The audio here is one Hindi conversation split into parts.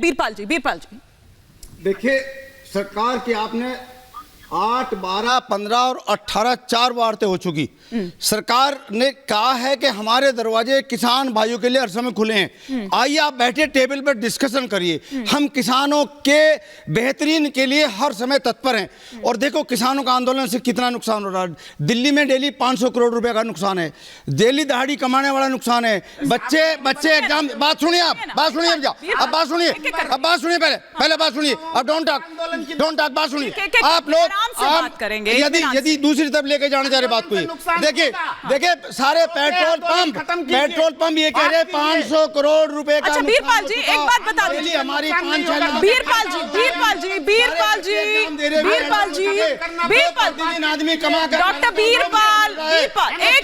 बीरपाल जी, बीरपाल जी देखिए, सरकार की आपने 8, 12, 15 और 18 4 वार्ते हो चुकी। सरकार ने कहा है कि हमारे दरवाजे किसान भाइयों के लिए हर समय खुले हैं। आइए आप बैठे टेबल पर डिस्कशन करिए। हम किसानों के बेहतरीन के लिए हर समय तत्पर हैं। और देखो किसानों का आंदोलन से कितना नुकसान हो रहा है। दिल्ली में डेली 500 करोड़ रुपए का नुकसान है, डेली दहाड़ी कमाने वाला नुकसान है। बच्चे एग्जाम, बात सुनिए, आप बात सुनिए, अब बात सुनिए, अब बात सुनिए, पहले बात सुनिए, अब डोंट टॉक, बात सुनिए। आप लोग बात करेंगे यदि दूसरी तरफ लेके जाना चाह रहे बात को, देखिए सारे पेट्रोल पंप ये कह रहे हैं 500 करोड़ रुपए का। अच्छा बीरपाल जी, एक बात बता दीजिए हमारी 5-6 बीरपाल जी आदमी कमा कर, डॉक्टर बीरपाल एक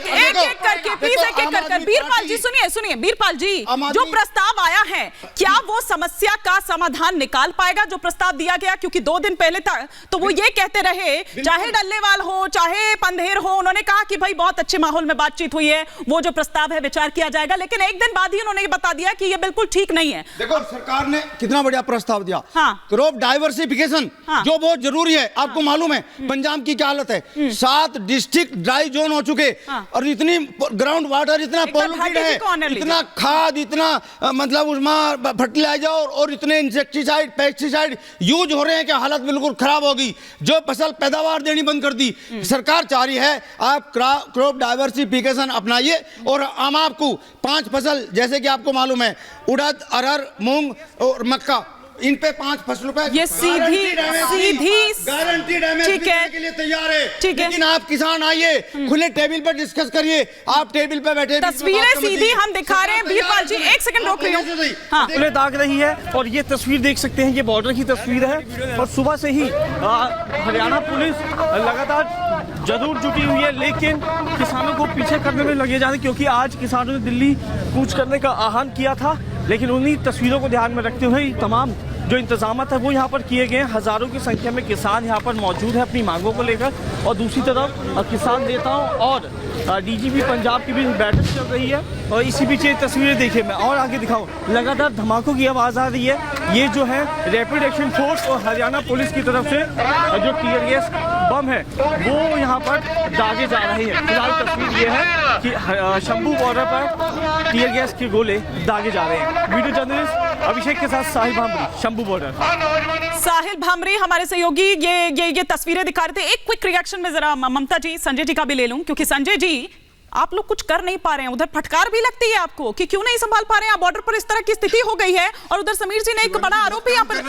करके प्लीज, एक कर बीरपाल जी सुनिए बीरपाल जी, जो प्रस्ताव आया है क्या वो समस्या का समाधान निकाल पाएगा जो प्रस्ताव दिया गया? क्योंकि 2 दिन पहले था तो वो ये कहते रहे, चाहे डल्लेवाल हो चाहे पंधेर हो, उन्होंने कहा कि भाई बहुत अच्छे माहौल में बातचीत हुई है, वो जो प्रस्ताव है विचार किया जाएगा। लेकिन एक दिन बाद ही उन्होंने ये बता दिया कि ये बिल्कुल ठीक नहीं है। देखो सरकार ने कितना बढ़िया प्रस्ताव दिया, हाँ। क्रॉप डाइवर्सिफिकेशन, हाँ। जो बहुत जरूरी है। आपको मालूम है पंजाब की क्या हालत है, 7 डिस्ट्रिक्ट ड्राई जोन हो चुके, हाँ। और इतनी ग्राउंड वाटर इतना पॉल्यूटेड है, इतना खाद, इतना मतलब उसमें फर्टिलाइजर और इतने इंसेक्टिसाइड पेस्टिसाइड यूज हो रहे हैं कि हालत बिल्कुल खराब होगी। जो फसल पैदावार देनी बंद कर दी। सरकार चाह रही है आप क्रॉप डाइवर्सिफिकेशन अपनाइए और हम आपको 5 फसल, जैसे कि आपको मालूम है उड़द, अरहर, मूंग और मक्का, इन पे 5 फसलों पे ये सीधी गारंटी डैमेज के लिए तैयार है। लेकिन आप किसान आइए, खुले टेबल पर डिस्कस करिए। आप टेबल पे बैठे, तस्वीरें सीधी हम दिखा रहे हैं। बीरपाल जी एक सेकंड रोक रही हूं, हाँ। उन्हें दाग रही है और ये तस्वीर देख सकते हैं, ये बॉर्डर की तस्वीर है। और सुबह से ही हरियाणा पुलिस लगातार जरूर जुटी हुई है, लेकिन किसानों को पीछे करने में लगे जाने, क्योंकि आज किसानों ने दिल्ली कूच करने का आह्वान किया था। लेकिन उन्हीं तस्वीरों को ध्यान में रखते हुए तमाम जो इंतजाम है वो यहाँ पर किए गए हैं। हजारों की संख्या में किसान यहाँ पर मौजूद है अपनी मांगों को लेकर। और दूसरी तरफ किसान नेताओं और डीजीपी पंजाब की भी बैठक चल रही है। और इसी बीच ये तस्वीरें देखिए, मैं और आगे दिखाऊं, लगातार धमाकों की आवाज़ आ रही है। ये जो है रैपिड एक्शन फोर्स और हरियाणा पुलिस की तरफ से जो टीयर गैस बम है वो यहाँ पर दागे जा रहे हैं। फिलहाल तस्वीर ये है कि शंभू बॉर्डर पर टीयर गैस के गोले दागे जा रहे हैं। वीडियो जर्नलिस्ट अभिषेक के साथ साहिल भामरी, शंभू बॉर्डर। साहिल भामरी हमारे सहयोगी ये तस्वीरें दिखा रहे थे। एक क्विक रिएक्शन में जरा ममता जी, संजय जी का भी ले लूं, क्योंकि संजय जी आप लोग कुछ कर नहीं पा रहे हैं। उधर फटकार भी लगती है आपको कि क्यों नहीं संभाल पा रहे हैं, बॉर्डर पर इस तरह की स्थिति हो गई है। और उधर समीर जी ने एक बड़ा आरोप यहाँ पर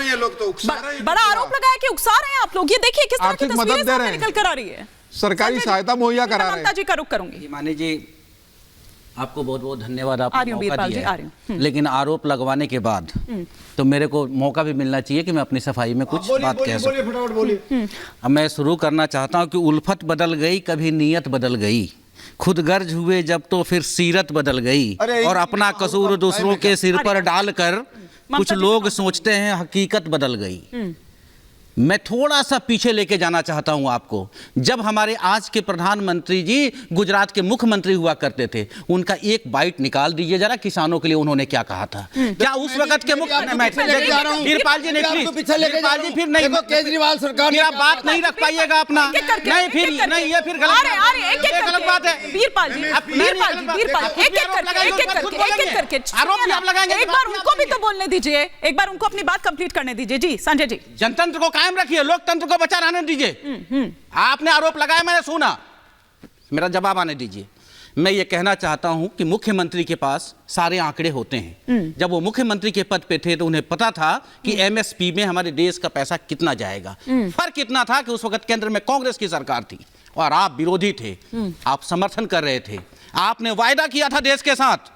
बड़ा आरोप लगाया कि उकसा रहे हैं आप लोग। ये देखिए किस तरह की तस्वीरें निकल कर आ रही है। सरकारी सहायता मुहैया करा रहे हैं। ममता जी का रुख करूंगी। मानी जी आपको बहुत बहुत धन्यवाद, आपने मौका दिया है। लेकिन आरोप लगवाने के बाद तो मेरे को मौका भी मिलना चाहिए कि मैं अपनी सफाई में कुछ बात कह सकूं। अब मैं शुरू करना चाहता हूं कि उल्फत बदल गई, कभी नीयत बदल गई, खुद गर्ज हुए जब तो फिर सीरत बदल गई, और अपना कसूर दूसरों के सिर पर डालकर कुछ लोग सोचते हैं हकीकत बदल गई। मैं थोड़ा सा पीछे लेके जाना चाहता हूं आपको। जब हमारे आज के प्रधानमंत्री जी गुजरात के मुख्यमंत्री हुआ करते थे, उनका एक बाइट निकाल दीजिए जरा, किसानों के लिए उन्होंने क्या कहा था। क्या उस वक्त के बीरपाल जी ने फिर नहीं, केजरीवाल सरकार मेरा बात नहीं रख पाइएगा अपना, नहीं फिर नहीं, ये फिर गलत बात है। बीरपाल जी आरोप आप लगाएंगे, एक बार उनको भी तो बोलने दीजिए, एक बार उनको अपनी बात कंप्लीट करने दीजिए। जी संजय जी, जनतंत्र को कायम रखिए, लोकतंत्र को बचा रहने दीजिए। आपने आरोप लगाया, मैंने सुना, मेरा जवाब आने दीजिए। मैं ये कहना चाहता हूं कि मुख्यमंत्री के पास सारे आंकड़े होते हैं। जब वो मुख्यमंत्री के पद पे थे तो उन्हें पता था कि एमएसपी में हमारे देश का पैसा कितना जाएगा। फर्क इतना था कि उस वक्त केंद्र में कांग्रेस की सरकार थी और आप विरोधी थे, आप समर्थन कर रहे थे। आपने वायदा किया था देश के साथ,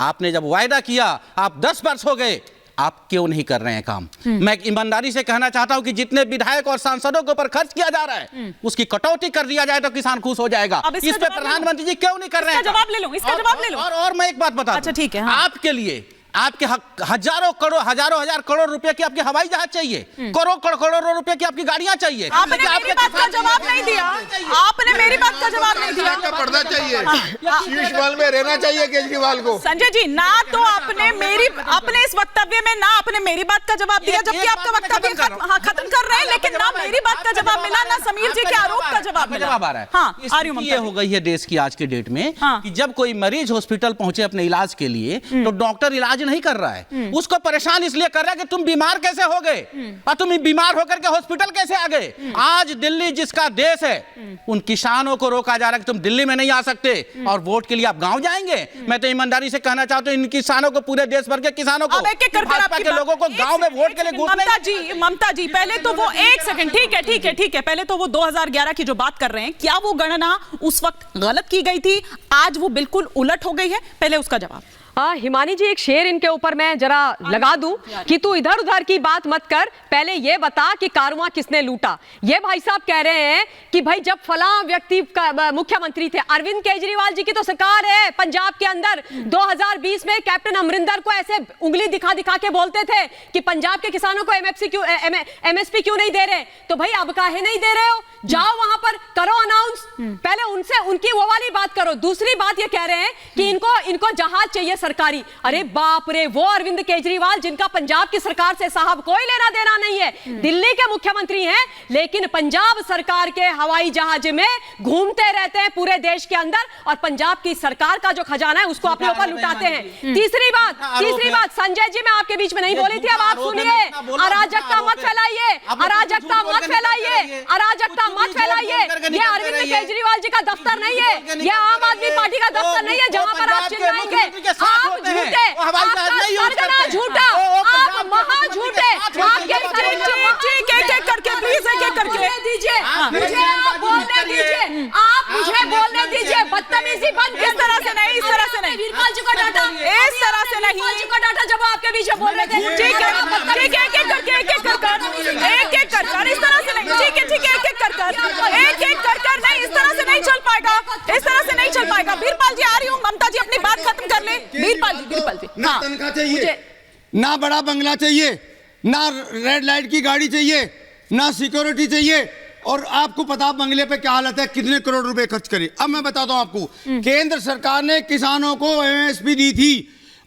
आपने जब वायदा किया, आप 10 वर्ष हो गए, आप क्यों नहीं कर रहे हैं काम। मैं ईमानदारी से कहना चाहता हूं कि जितने विधायक और सांसदों के ऊपर खर्च किया जा रहा है उसकी कटौती कर दिया जाए तो किसान खुश हो जाएगा। इस पे प्रधानमंत्री जी क्यों नहीं कर रहे हैं? जवाब ले लो, इसका जवाब ले लो। और मैं एक बात बता, अच्छा ठीक है, हाँ। आपके लिए आपके हजारों हजार करोड़ रुपए की आपके हवाई जहाज चाहिए, करोड़ों रुपए की आपकी गाड़ियां चाहिए। आपने मेरी बात का जवाब नहीं दिया, आपने मेरी बात का जवाब नहीं दिया। पढ़ना चाहिए, शीर्ष महल में रहना चाहिए केजरीवाल को। संजय जी, ना तो आपने अपने इस वक्तव्य में ना आपने मेरी बात का जवाब दिया, जबकि आपका वक्तव्य खत्म कर रहे हैं, लेकिन ना मेरी बात का जवाब मिला, ना समीर जी के आरोप का जवाब मिला। जवाब आ रहा है। हाँ, ये हो गई है देश की आज के डेट में कि जब कोई मरीज हॉस्पिटल पहुंचे अपने इलाज के लिए, तो डॉक्टर इलाज नहीं कर रहा है, उसको परेशान इसलिए कर रहा है कि तुम बीमार कैसे हो गए और तुम बीमार होकर के हॉस्पिटल कैसे आ गए। आज दिल्ली जिसका देश है, उन किसानों को रोका जा रहा है कि तुम दिल्ली में नहीं आ सकते और वोट के लिए आप गांव जाएंगे। मैं तो ईमानदारी से कहना चाहता हूं इन किसानों को, पूरे देश भर के किसानों को, भाजपा के लोगों को गांव में वोट के लिए ममता जी पहले तो वो एक सेकंड, ठीक है, पहले तो वो 2011 की जो बात कर रहे हैं, क्या वो गणना उस वक्त गलत की गई थी, आज वो बिल्कुल उलट हो गई है? पहले उसका जवाब। हिमानी जी, एक शेर इनके ऊपर मैं जरा लगा दूं कि तू इधर उधर की बात मत कर, पहले ये बता कि कारवां किसने लूटा। ये भाई साहब कह रहे हैं कि भाई जब फलां व्यक्ति का मुख्यमंत्री थे, अरविंद केजरीवाल जी की तो सरकार है पंजाब के अंदर, 2020 में कैप्टन अमरिंदर को ऐसे उंगली दिखा दिखा के बोलते थे कि पंजाब के किसानों को एमएसपी क्यों नहीं दे रहे। तो भाई अब काहे नहीं दे रहे हो, जाओ वहां पर करो अनाउंस, पहले उनसे उनकी वो वाली बात करो। दूसरी बात ये कह रहे हैं कि इनको जहाज चाहिए सरकारी। अरे बाप रे, वो अरविंद केजरीवाल जिनका पंजाब की सरकार से साहब कोई लेना देना नहीं है, दिल्ली के मुख्यमंत्री हैं, लेकिन पंजाब सरकार के हवाई जहाज में घूमते रहते हैं पूरे देश के अंदर और पंजाब की सरकार का जो खजाना है उसको अपने ऊपर लुटाते हैं। तीसरी बात संजय जी, मैं आपके बीच में नहीं बोली थी, अब आप सुनिए। अराजकता मत फैलाइए, अराजकता मत फैलाइए, अराजकता मत फैलाइए। ये अरविंद केजरीवाल जी का दफ्तर नहीं है, ये आम आदमी पार्टी का दफ्तर नहीं है जहां पर आप चिल्लाएंगे। आप झूठे, आपका सरगना झूठा, आप महा झूठे, आपके एक करके प्लीज एक करके दीजिए, मुझे आप बोलने दीजिए, आप मुझे बोलने दीजिए। बदतमीजी बंद, इस तरह से नहीं, इस तरह से नहीं, वीरपाल जी को डांटा, इस तरह से नहीं, वीरपाल जी को डांटा जब आपके बीच में बोल रहे थे। ठीक है, एक एक करके एक एक कर इस तरह से नहीं, ठीक है एक एक कर नहीं, इस तरह से नहीं चल पाएगा, इस तरह से नहीं चल पाएगा। वीरपाल जी आ रही हूँ, ममता जी अपनी बात खत्म कर ले। वीरपाल जी ना तनख्वाह चाहिए, ना बड़ा बंगला चाहिए, ना रेड लाइट की गाड़ी चाहिए, ना सिक्योरिटी चाहिए। और आपको पता बंगले पे क्या हालत है, कितने करोड़ रुपए खर्च करे। अब मैं बताता हूं आपको, केंद्र सरकार ने किसानों को एमएसपी दी थी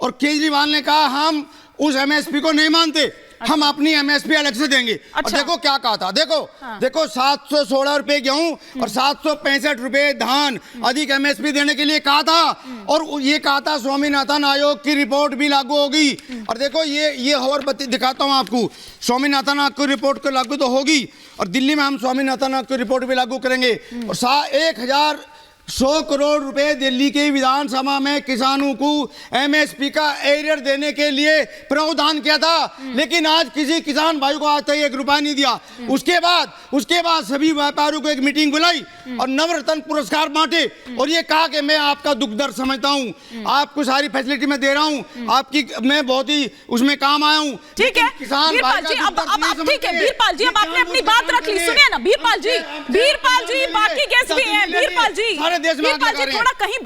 और केजरीवाल ने कहा हम उस एमएसपी को नहीं मानते, हम अपनी एमएसपी अलग से देंगे। और देखो क्या कहा था, देखो 716 रुपए गेहूं और 765 रुपए धान अधिक एमएसपी देने के लिए कहा था। और ये कहा था स्वामीनाथन आयोग की रिपोर्ट भी लागू होगी। और देखो ये और दिखाता हूं आपको, स्वामीनाथन आयोग की रिपोर्ट को लागू तो होगी और दिल्ली में हम स्वामीनाथन आयोग की रिपोर्ट भी लागू करेंगे। और 1100 करोड़ रुपए दिल्ली के विधानसभा में किसानों को एमएसपी का एरियर देने के लिए प्रावधान किया था, लेकिन आज किसी किसान भाई को आज तक 1 रुपया नहीं दिया। उसके बाद सभी व्यापारियों को एक मीटिंग बुलाई और नवरत्न पुरस्कार बांटे और ये कहा कि मैं आपका दुख दर्द समझता हूं, आपको सारी फैसिलिटी मैं दे रहा हूं, आपकी मैं बहुत ही उसमें काम आया हूं। ठीक है किसान वीरपाल जी, अब ठीक है वीरपाल जी, अब आपने अपनी बात रख ली। सुनिए ना वीरपाल जी, बाकी गेस्ट भी हैं। वीरपाल जी देश में थोड़ा कहीं